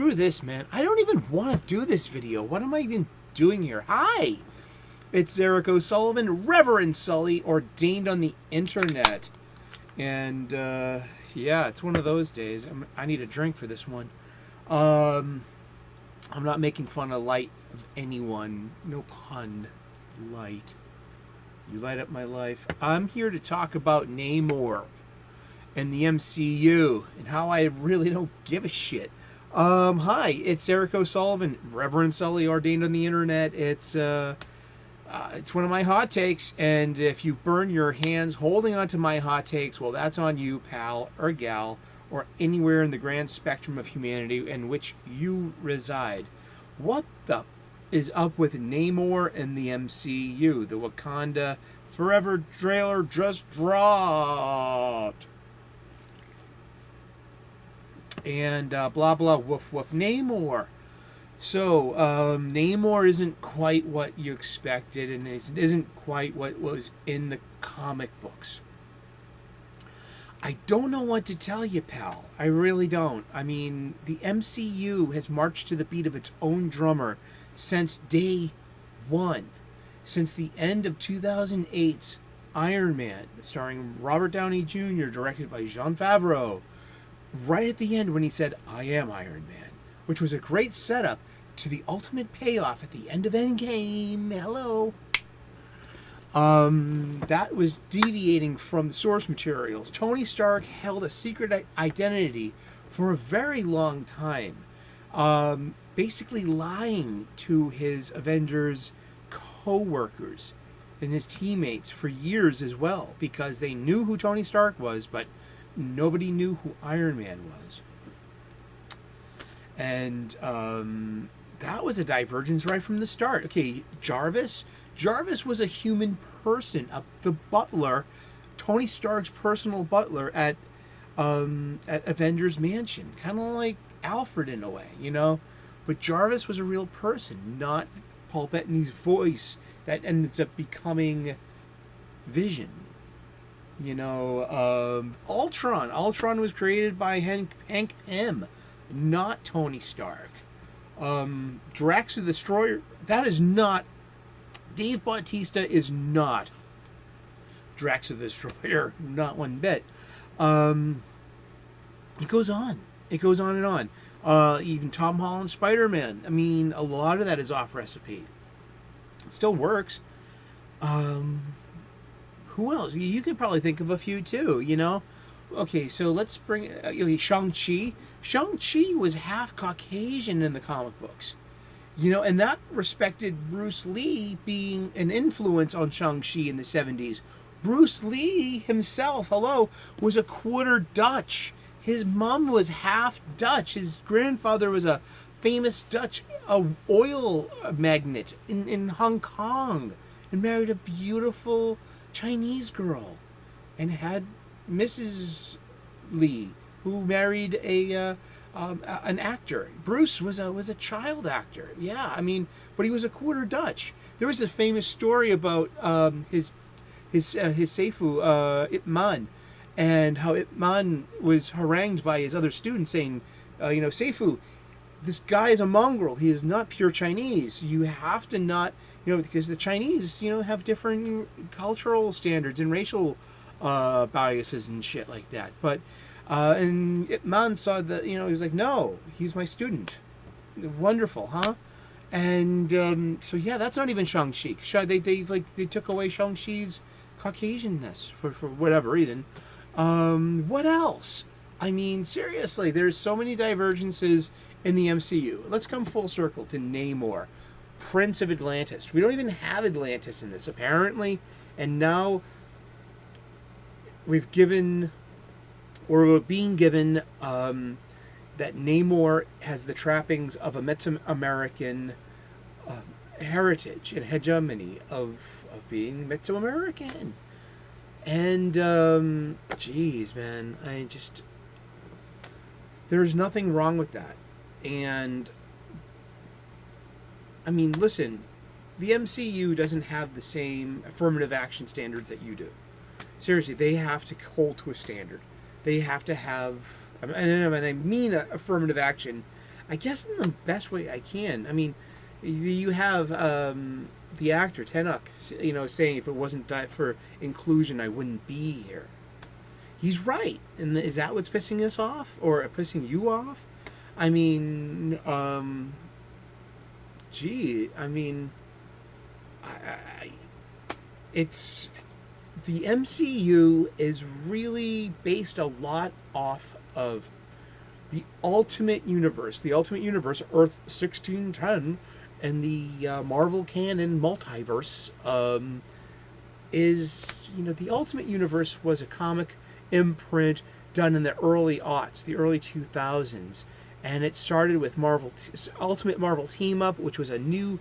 screw this, man. I don't even want to do this video. What am I even doing here? Hi! It's Eric O'Sullivan, Reverend Sully, ordained on the internet. And, yeah, it's one of those days. I need a drink for this one. I'm not making fun of light of anyone. No pun. Light. You light up my life. I'm here to talk about Namor and the MCU and how I really don't give a shit. Hi, it's Eric O'Sullivan, Reverend Sully, ordained on the internet. It's one of my hot takes, and if you burn your hands holding onto my hot takes, well, that's on you, pal or gal, or anywhere in the grand spectrum of humanity in which you reside. What the is up with Namor and the MCU? The Wakanda Forever trailer just dropped. And blah, blah, woof, woof, Namor. So, Namor isn't quite what you expected, and it isn't quite what was in the comic books. I don't know what to tell you, pal. I really don't. I mean, the MCU has marched to the beat of its own drummer since day one. Since the end of 2008's Iron Man, starring Robert Downey Jr., directed by Jon Favreau. Right at the end when he said, "I am Iron Man," which was a great setup to the ultimate payoff at the end of Endgame. Hello. That was deviating from the source materials. Tony Stark held a secret identity for a very long time, basically lying to his Avengers co-workers and his teammates for years as well, because they knew who Tony Stark was, but nobody knew who Iron Man was. And that was a divergence right from the start. Okay, Jarvis was a human person, the butler, Tony Stark's personal butler at Avengers Mansion, kind of like Alfred in a way, you know. But Jarvis was a real person, not Paul Bettany's voice that ends up becoming Vision. You know, Ultron. Ultron was created by Hank Pym, not Tony Stark. Drax the Destroyer. That is not. Dave Bautista is not Drax the Destroyer. Not one bit. It goes on. It goes on and on. Even Tom Holland Spider-Man. I mean, a lot of that is off recipe. It still works. Who else? You could probably think of a few too, you know? Okay, so let's bring Shang Chi. Shang Chi was half Caucasian in the comic books. You know, and that respected Bruce Lee being an influence on Shang Chi in the 70s. Bruce Lee himself, was a quarter Dutch. His mom was half Dutch. His grandfather was a famous Dutch oil magnate in Hong Kong and married a beautiful Chinese girl and had Mrs. Lee, who married an actor. Bruce was a child actor. Yeah, I mean, but he was a quarter Dutch. There was a famous story about his Seifu, Ip Man, and how Ip Man was harangued by his other students saying, Seifu, this guy is a mongrel. He is not pure Chinese. You have to not, because the Chinese, have different cultural standards and racial biases and shit like that. But, and Ip Man saw that, he was like, no, he's my student. Wonderful, huh? And so, yeah, that's not even Shang-Chi. They took away Shang-Chi's Caucasianness for whatever reason. What else? I mean, seriously, there's so many divergences in the MCU. Let's come full circle to Namor, Prince of Atlantis. We don't even have Atlantis in this, apparently. And now we're being given that Namor has the trappings of a Mesoamerican heritage and hegemony of being Mesoamerican. And, geez, man, there's nothing wrong with that. And, I mean, listen, the MCU doesn't have the same affirmative action standards that you do. Seriously, they have to hold to a standard. They have to have, and I mean affirmative action I guess in the best way I can. I mean, you have the actor Tenok, saying if it wasn't for inclusion, I wouldn't be here. He's right, and is that what's pissing us off or pissing you off? I mean, gee, I mean, I it's the MCU is really based a lot off of the Ultimate Universe, Earth 1610, and the Marvel canon multiverse. Is the Ultimate Universe was a comic imprint done in the early aughts, the early 2000s, and it started with Ultimate Marvel Team Up, which was a new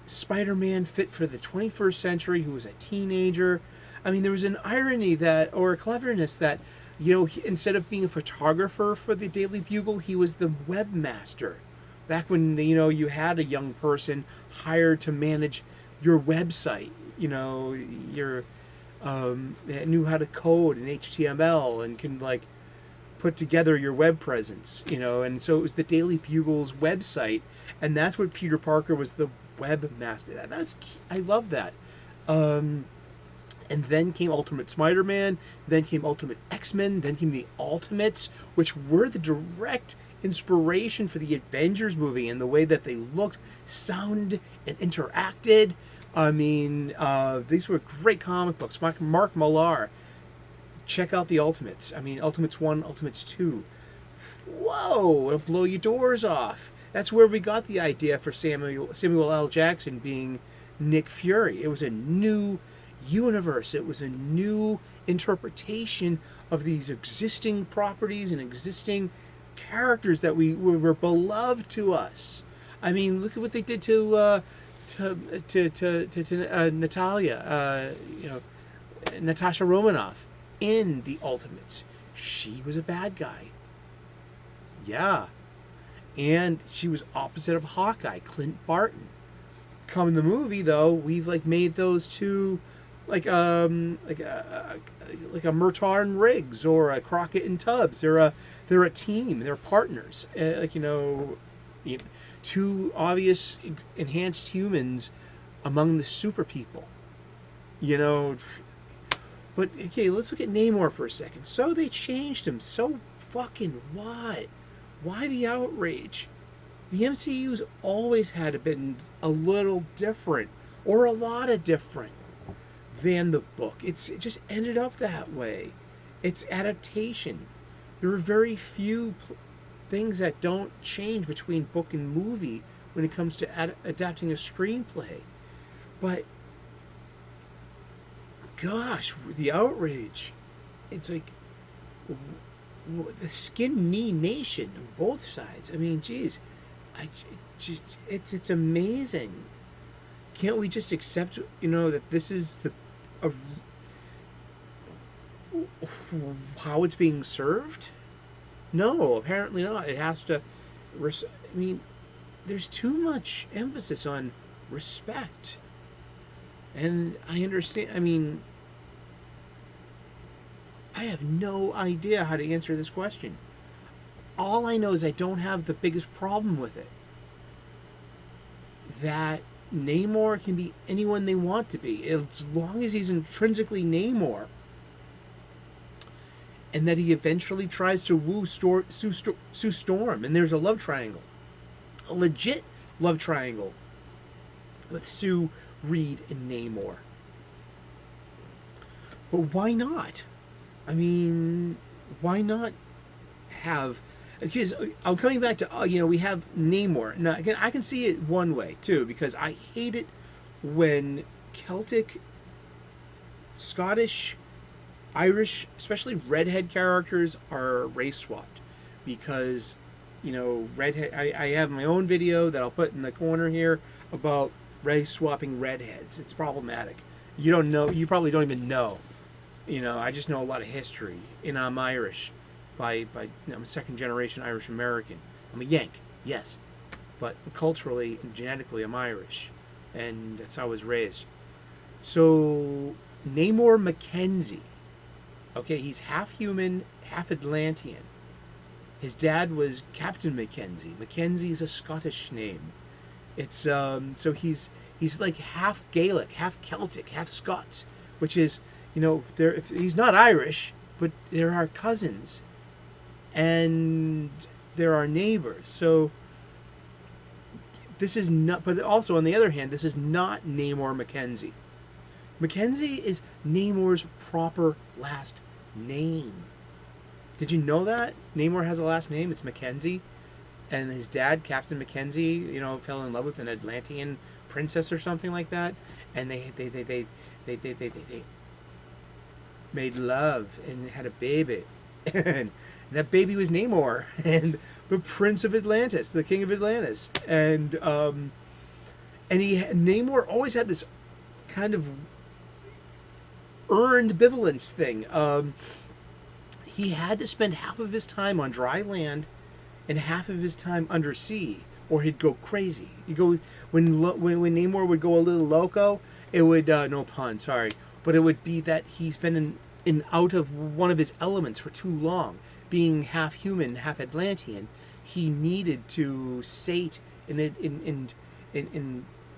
Spider-Man fit for the 21st century who was a teenager. I mean, there was an irony or a cleverness that, instead of being a photographer for the Daily Bugle, he was the webmaster. Back when, you had a young person hired to manage your website, your knew how to code in HTML and can, put together your web presence, and so it was the Daily Bugle's website, and that's what Peter Parker was, the webmaster. I love that. And then came Ultimate Spider-Man, then came Ultimate X-Men, then came the Ultimates, which were the direct inspiration for the Avengers movie and the way that they looked, sounded, and interacted. I mean, these were great comic books. Mark Millar. Check out the Ultimates. I mean, Ultimates 1, Ultimates 2. Whoa, it'll blow your doors off. That's where we got the idea for Samuel L. Jackson being Nick Fury. It was a new universe. It was a new interpretation of these existing properties and existing characters that were beloved to us. I mean, look at what they did to Natalia, Natasha Romanoff in the Ultimates. She was a bad guy. Yeah. And she was opposite of Hawkeye, Clint Barton. Come in the movie, though, we've made those two like a Murtaugh and Riggs or a Crockett and Tubbs. They're a team. They're partners. Two obvious enhanced humans among the super people. But okay, let's look at Namor for a second. So they changed him. So fucking what? Why the outrage? The MCU's always had been a little different, or a lot of different, than the book. It just ended up that way. It's adaptation. There are very few things that don't change between book and movie when it comes to adapting a screenplay. But gosh, the outrage. It's like the skin knee nation on both sides. I mean, geez, it's amazing. Can't we just accept, that this is how it's being served? No, apparently not. It has to. I mean, there's too much emphasis on respect, and I understand. I mean, I have no idea how to answer this question. All I know is I don't have the biggest problem with it. That Namor can be anyone they want to be, as long as he's intrinsically Namor. And that he eventually tries to woo Sue Storm. And there's a love triangle. A legit love triangle. With Sue, Reed, and Namor. But why not? I mean, why not have... Because I'm coming back to, we have Namor. Now, again, I can see it one way, too, because I hate it when Celtic, Scottish, Irish, especially redhead characters are race swapped. Because, redhead... I have my own video that I'll put in the corner here about race swapping redheads. It's problematic. You don't know... You probably don't even know. I just know a lot of history. And I'm Irish. I'm a second-generation Irish-American. I'm a Yank, yes. But culturally and genetically, I'm Irish. And that's how I was raised. So, Namor Mackenzie. Okay, he's half human, half Atlantean. His dad was Captain Mackenzie. Mackenzie's a Scottish name. It's so he's like half Gaelic, half Celtic, half Scots, which is, he's not Irish, but they're our cousins, and they're our neighbors. So this is not. But also on the other hand, this is not Namor Mackenzie. Mackenzie is Namor's proper last name. Did you know that Namor has a last name? It's Mackenzie, and his dad, Captain Mackenzie, fell in love with an Atlantean princess or something like that, and they made love and had a baby, and that baby was Namor, and the Prince of Atlantis, the King of Atlantis, and Namor always had this kind of earned ambivalence thing. He had to spend half of his time on dry land and half of his time undersea, or he'd go crazy. When Namor would go a little loco, it would no pun, sorry, but it would be that he's been in out of one of his elements for too long, being half human, half Atlantean. He needed to sate and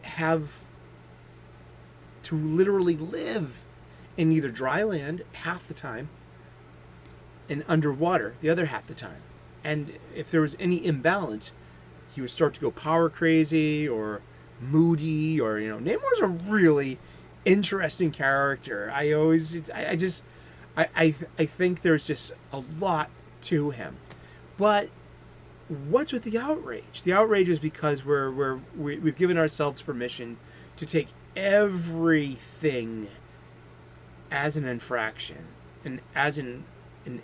have to literally live in either dry land half the time and underwater the other half the time. And if there was any imbalance, he would start to go power crazy or moody, or Namor's a really interesting character. I think there's just a lot to him. But what's with the outrage? The outrage is because we've given ourselves permission to take everything as an infraction and as an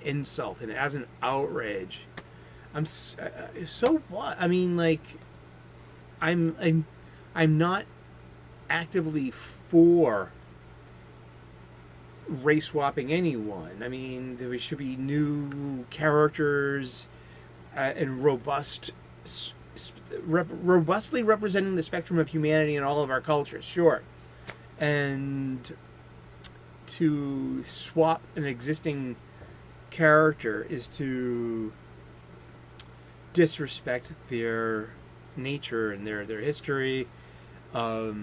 insult and as an outrage. So what? I mean, like, I'm not actively for race swapping anyone. I mean, there should be new characters and robustly representing the spectrum of humanity in all of our cultures, sure. And to swap an existing character is to disrespect their nature and their history. Here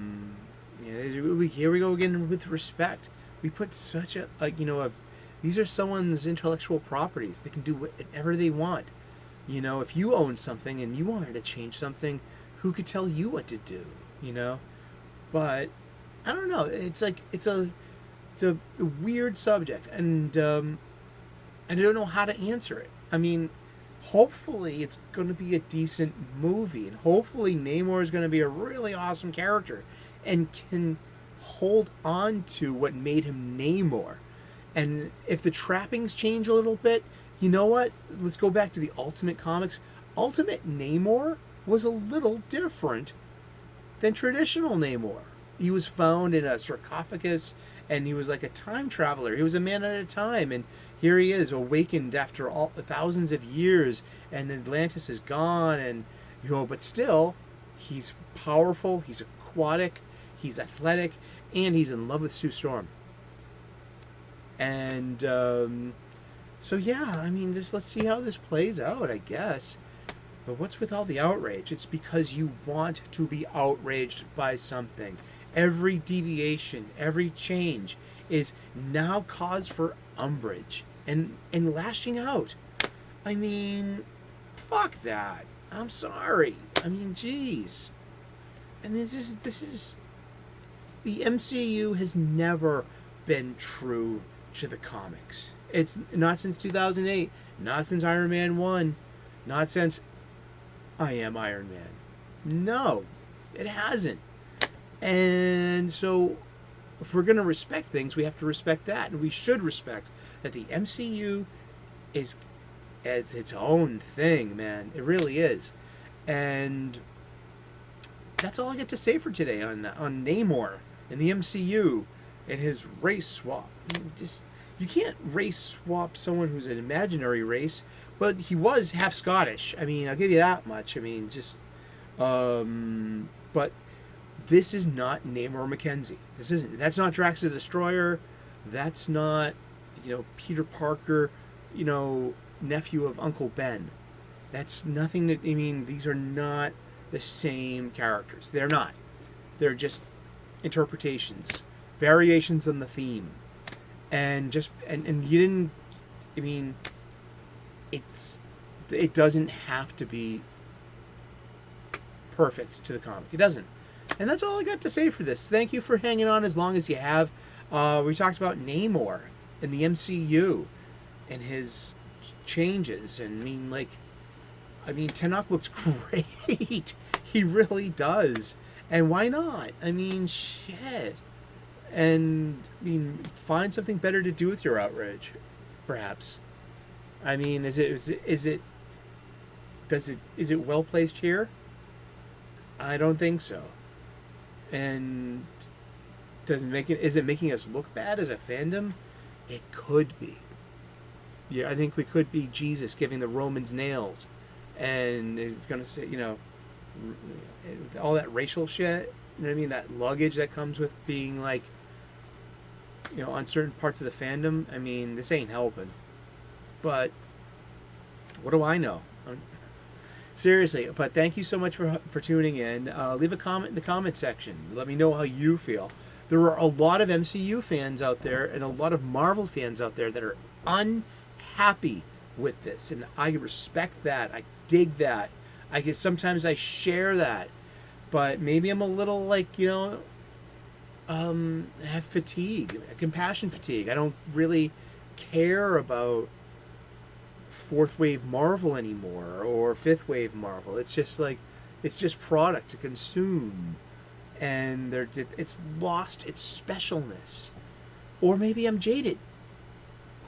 we go again with respect. We put such these are someone's intellectual properties. They can do whatever they want. If you own something and you wanted to change something, who could tell you what to do? But I don't know. It's a weird subject, and I don't know how to answer it. I mean, hopefully it's going to be a decent movie, and hopefully Namor is going to be a really awesome character and can hold on to what made him Namor. And if the trappings change a little bit, you know what? Let's go back to the Ultimate Comics. Ultimate Namor was a little different than traditional Namor. He was found in a sarcophagus, and he was like a time traveler. He was a man at a time, and here he is, awakened after all thousands of years, and Atlantis is gone, and but still, he's powerful, he's aquatic, he's athletic, and he's in love with Sue Storm. And so yeah, I mean, let's see how this plays out, I guess. But what's with all the outrage? It's because you want to be outraged by something. Every deviation, every change is now cause for umbrage and lashing out. I mean, fuck that. I'm sorry. I mean, jeez. And this is the MCU has never been true to the comics. It's not since 2008, not since Iron Man 1, not since I Am Iron Man. No, it hasn't. And so if we're going to respect things, we have to respect that. And we should respect that the MCU is as its own thing, man. It really is. And that's all I get to say for today on Namor and the MCU and his race swap. You can't race swap someone who's an imaginary race, but he was half Scottish. I mean, I'll give you that much. I mean, but this is not Namor Mackenzie. That's not Drax the Destroyer. That's not, Peter Parker, nephew of Uncle Ben. That's nothing that, I mean, these are not the same characters. They're not. They're just interpretations, variations on the theme. And just, and you didn't, I mean, it doesn't have to be perfect to the comic. It doesn't. And that's all I got to say for this. Thank you for hanging on as long as you have. We talked about Namor in the MCU and his changes. And I mean, Tenoch looks great. He really does. And why not? I mean, shit. And, I mean, find something better to do with your outrage, perhaps. I mean, is it well placed here? I don't think so. And is it making us look bad as a fandom? It could be. Yeah, I think we could be Jesus giving the Romans nails, and it's gonna say, all that racial shit. You know what I mean? That luggage that comes with being on certain parts of the fandom. I mean, this ain't helping. But what do I know? Seriously, but thank you so much for tuning in. Leave a comment in the comment section. Let me know how you feel. There are a lot of MCU fans out there and a lot of Marvel fans out there that are unhappy with this, and I respect that. I dig that. I guess sometimes I share that, but maybe I'm a little have fatigue, compassion fatigue. I don't really care about fourth wave Marvel anymore or fifth wave Marvel. It's just product to consume, and it's lost its specialness. Or maybe I'm jaded.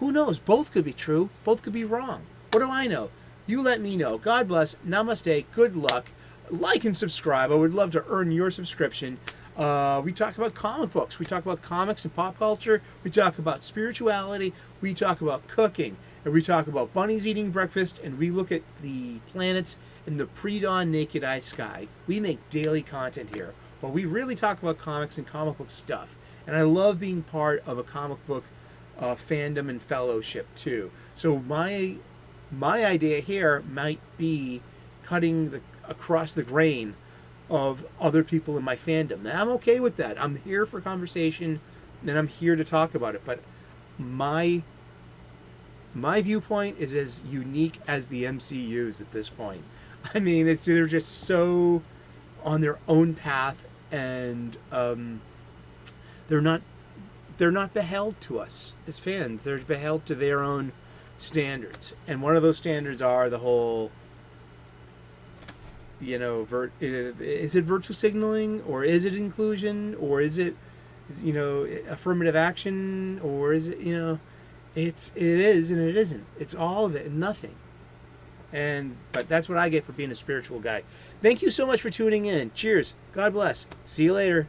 Who knows? Both could be true. Both could be wrong. What do I know? You let me know. God bless. Namaste. Good luck. Like and subscribe. I would love to earn your subscription. We talk about comic books. We talk about comics and pop culture. We talk about spirituality. We talk about cooking. And we talk about bunnies eating breakfast. And we look at the planets in the pre-dawn naked eye sky. We make daily content here. But we really talk about comics and comic book stuff. And I love being part of a comic book fandom and fellowship too. So my idea here might be cutting across the grain of other people in my fandom. Now, I'm okay with that. I'm here for conversation, and I'm here to talk about it. But my viewpoint is as unique as the MCU's at this point. I mean, they're just so on their own path, and they're not beheld to us as fans. They're beheld to their own standards, and one of those standards are the whole, is it virtue signaling, or is it inclusion, or is it, affirmative action, or is it, it is and it isn't. It's all of it and nothing. But that's what I get for being a spiritual guy. Thank you so much for tuning in. Cheers. God bless. See you later.